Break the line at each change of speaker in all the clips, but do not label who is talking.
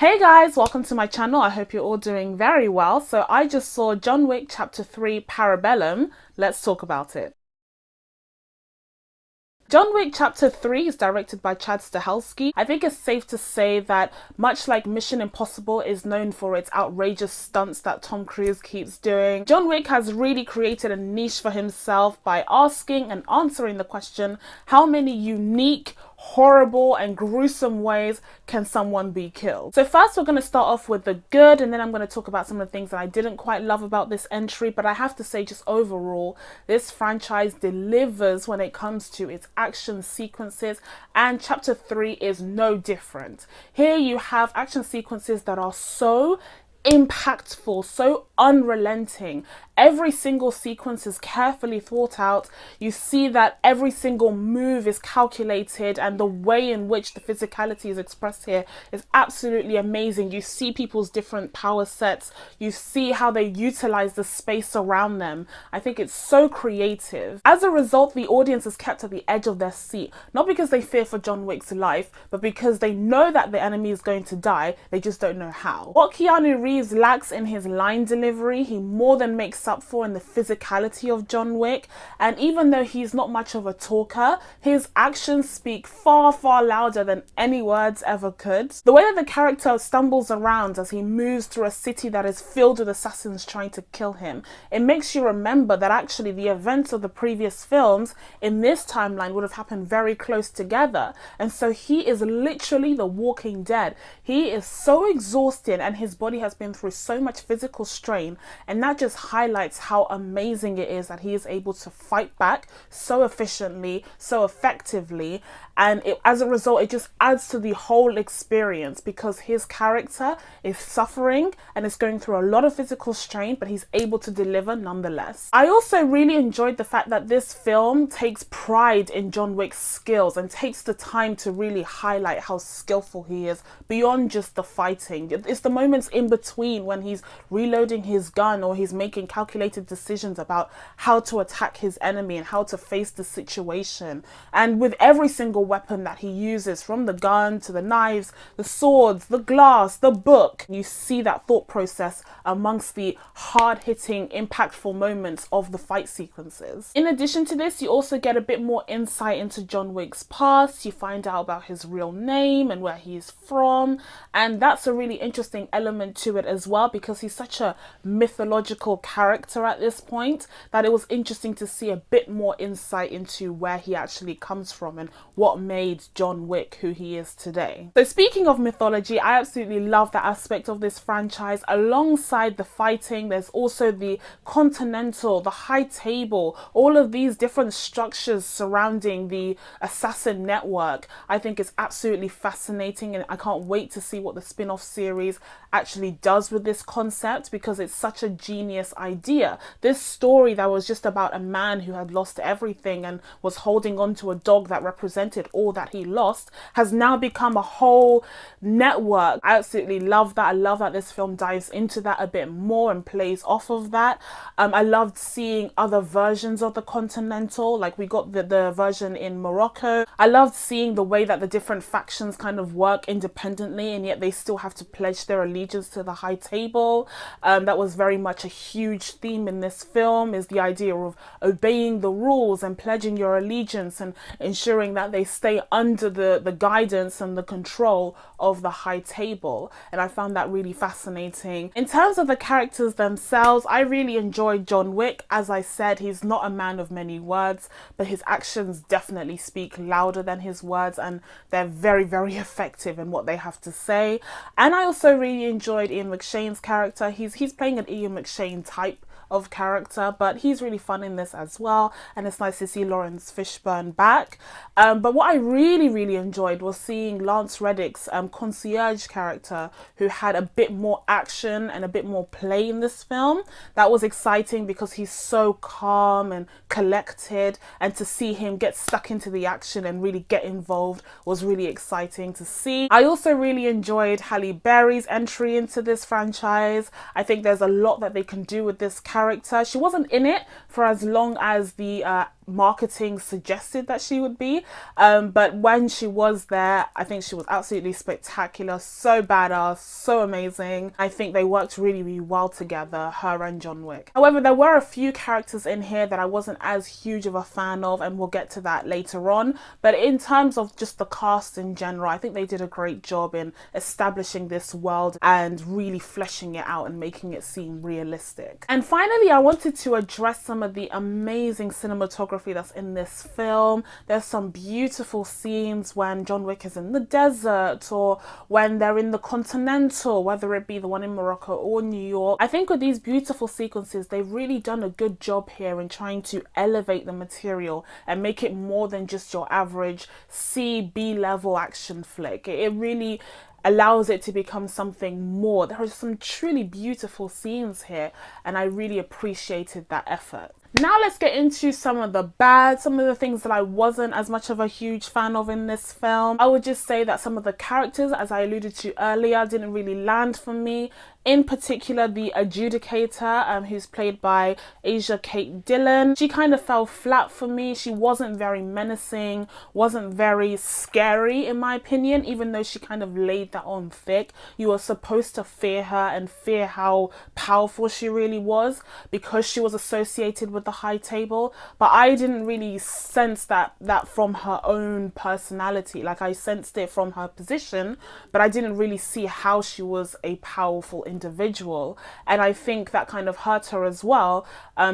Hey guys, welcome to my channel. I hope you're all doing very well. So I just saw John Wick Chapter 3 Parabellum. Let's talk about it. John Wick Chapter 3 is directed by Chad Stahelski. I think it's safe to say that much like Mission Impossible is known for its outrageous stunts that Tom Cruise keeps doing, John Wick has really created a niche for himself by asking and answering the question, how many unique, horrible and gruesome ways can someone be killed? So first we're going to start off with the good, and then I'm going to talk about some of the things that I didn't quite love about this entry. But I have to say, just overall, this franchise delivers when it comes to its action sequences, and Chapter 3 is no different. Here you have action sequences that are so impactful, so unrelenting. Every single sequence is carefully thought out. You see that every single move is calculated, and the way in which the physicality is expressed here is absolutely amazing. You see people's different power sets. You see how they utilize the space around them. I think it's so creative. As a result, the audience is kept at the edge of their seat, not because they fear for John Wick's life, but because they know that the enemy is going to die. They just don't know how. What Keanu Reeves lacks in his line delivery, he more than makes up for in the physicality of John Wick. And even though he's not much of a talker, his actions speak far, far louder than any words ever could. The way that the character stumbles around as he moves through a city that is filled with assassins trying to kill him, it makes you remember that actually the events of the previous films in this timeline would have happened very close together. And so he is literally the walking dead. He is so exhausted and his body has been through so much physical strain, and that just highlights how amazing it is that he is able to fight back so efficiently, so effectively. And as a result, it just adds to the whole experience because his character is suffering and is going through a lot of physical strain, but he's able to deliver nonetheless. I also really enjoyed the fact that this film takes pride in John Wick's skills and takes the time to really highlight how skillful he is beyond just the fighting. It's the moments in between when he's reloading his gun or he's making calculated decisions about how to attack his enemy and how to face the situation. And with every single weapon that he uses, from the gun to the knives, the swords, the glass, the book, you see that thought process amongst the hard-hitting, impactful moments of the fight sequences. In addition to this, you also get a bit more insight into John Wick's past. You find out about his real name and where he's from, and that's a really interesting element to it as well, because he's such a mythological character at this point that it was interesting to see a bit more insight into where he actually comes from and what made John Wick who he is today. So speaking of mythology, I absolutely love that aspect of this franchise. Alongside the fighting, there's also the continental, the high table, all of these different structures surrounding the assassin network. I think it's absolutely fascinating, and I can't wait to see what the spin-off series actually does with this concept, because it's such a genius idea. This story that was just about a man who had lost everything and was holding on to a dog that represented all that he lost has now become a whole network. I absolutely love that. I love that this film dives into that a bit more and plays off of that. I loved seeing other versions of the Continental, like we got the version in Morocco. I loved seeing the way that the different factions kind of work independently and yet they still have to pledge their allegiance to the high table. That was very much a huge theme in this film, is the idea of obeying the rules and pledging your allegiance and ensuring that they stay under the guidance and the control of the high table. And I found that really fascinating. In terms of the characters themselves, I really enjoyed John Wick. As I said, he's not a man of many words, but his actions definitely speak louder than his words, and they're very, very effective in what they have to say. And I also really enjoyed Ian McShane's character. He's playing an Ian McShane type of character, but he's really fun in this as well, and it's nice to see Lawrence Fishburne back. But what I really enjoyed was seeing Lance Reddick's concierge character, who had a bit more action and a bit more play in this film. That was exciting because he's so calm and collected, and to see him get stuck into the action and really get involved was really exciting to see. I also really enjoyed Halle Berry's entry into this franchise. I think there's a lot that they can do with this character. She wasn't in it for as long as the marketing suggested that she would be, but when she was there, I think she was absolutely spectacular, so badass, so amazing. I think they worked really, really well together, her and John Wick. However, there were a few characters in here that I wasn't as huge of a fan of, and we'll get to that later on. But in terms of just the cast in general, I think they did a great job in establishing this world and really fleshing it out and making it seem realistic. And finally, I wanted to address some of the amazing cinematography that's in this film. There's some beautiful scenes when John Wick is in the desert, or when they're in the Continental, whether it be the one in Morocco or New York. I think with these beautiful sequences, they've really done a good job here in trying to elevate the material and make it more than just your average C/B level action flick. It really allows it to become something more. There are some truly beautiful scenes here, and I really appreciated that effort. Now let's get into some of the things that I wasn't as much of a huge fan of in this film. I would just say that some of the characters, as I alluded to earlier, didn't really land for me. In particular, the adjudicator, who's played by Asia Kate Dillon. She kind of fell flat for me. She wasn't very menacing, wasn't very scary in my opinion, even though she kind of laid that on thick. You were supposed to fear her and fear how powerful she really was because she was associated with the high table. But I didn't really sense that from her own personality. Like, I sensed it from her position, but I didn't really see how she was a powerful individual. And I think that kind of hurt her as well,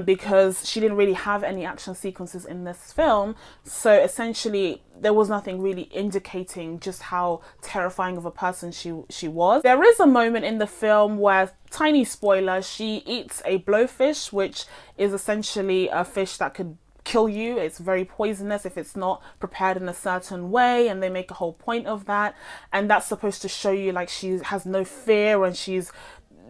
because she didn't really have any action sequences in this film. So essentially there was nothing really indicating just how terrifying of a person she was. There is a moment in the film where, tiny spoiler, she eats a blowfish, which is essentially a fish that could kill you. It's very poisonous if it's not prepared in a certain way, and they make a whole point of that. And that's supposed to show you like she has no fear and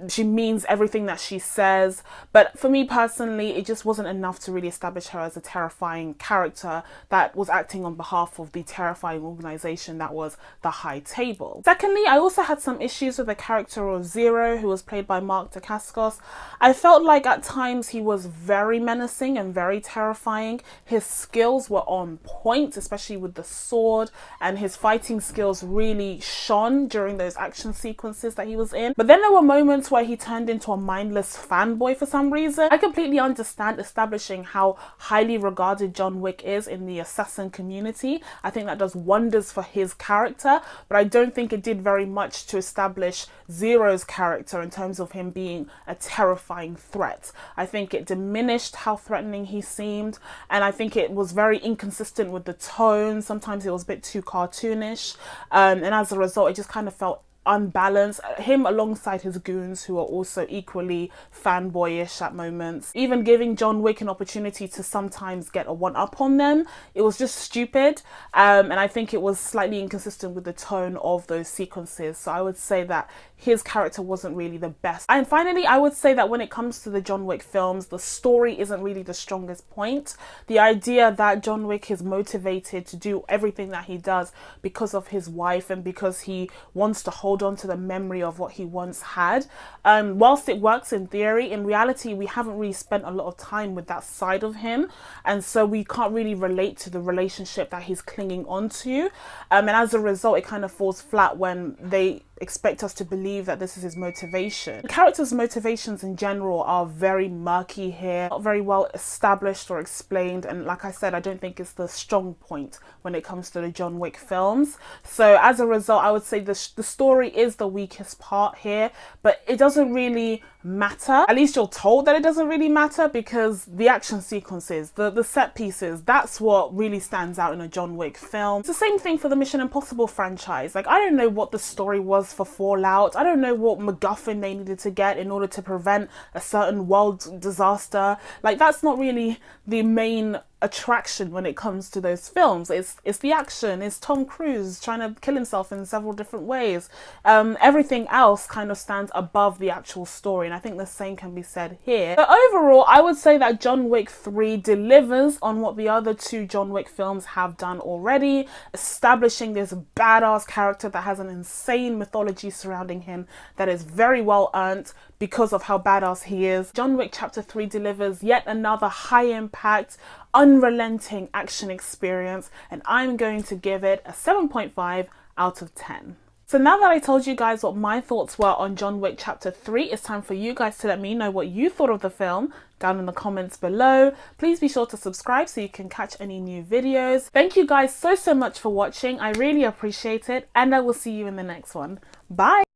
she means everything that she says. But for me personally, it just wasn't enough to really establish her as a terrifying character that was acting on behalf of the terrifying organization that was the High Table. Secondly, I also had some issues with the character of Zero, who was played by Mark Dacascos. I felt like at times he was very menacing and very terrifying. His skills were on point, especially with the sword, and his fighting skills really shone during those action sequences that he was in. But then there were moments where he turned into a mindless fanboy for some reason. I completely understand establishing how highly regarded John Wick is in the assassin community. I think that does wonders for his character, but I don't think it did very much to establish Zero's character in terms of him being a terrifying threat. I think it diminished how threatening he seemed, and I think it was very inconsistent with the tone. Sometimes it was a bit too cartoonish, and as a result, it just kind of felt unbalanced. Him alongside his goons, who are also equally fanboyish at moments, even giving John Wick an opportunity to sometimes get a one-up on them. It was just stupid, and I think it was slightly inconsistent with the tone of those sequences. So I would say that his character wasn't really the best. And finally, I would say that when it comes to the John Wick films, the story isn't really the strongest point. The idea that John Wick is motivated to do everything that he does because of his wife and because he wants to hold on to the memory of what he once had. Whilst it works in theory, in reality, we haven't really spent a lot of time with that side of him. And so we can't really relate to the relationship that he's clinging on to. And as a result, it kind of falls flat when they expect us to believe that this is his motivation. The characters' motivations in general are very murky here, not very well established or explained, and like I said, I don't think it's the strong point when it comes to the John Wick films. So as a result, I would say the story is the weakest part here, but it doesn't really matter. At least you're told that it doesn't really matter, because the action sequences, the set pieces, that's what really stands out in a John Wick film. It's the same thing for the Mission Impossible franchise. Like, I don't know what the story was for Fallout. I don't know what MacGuffin they needed to get in order to prevent a certain world disaster. Like, that's not really the main attraction when it comes to those films. It's the action, it's Tom Cruise trying to kill himself in several different ways. Everything else kind of stands above the actual story, and I think the same can be said here. But overall, I would say that John Wick 3 delivers on what the other two John Wick films have done already, establishing this badass character that has an insane mythology surrounding him that is very well earned because of how badass he is. John Wick Chapter 3 delivers yet another high impact, unrelenting action experience, and I'm going to give it a 7.5 out of 10. So now that I told you guys what my thoughts were on John Wick Chapter 3, it's time for you guys to let me know what you thought of the film down in the comments below. Please be sure to subscribe so you can catch any new videos. Thank you guys so much for watching. I really appreciate it, and I will see you in the next one. Bye!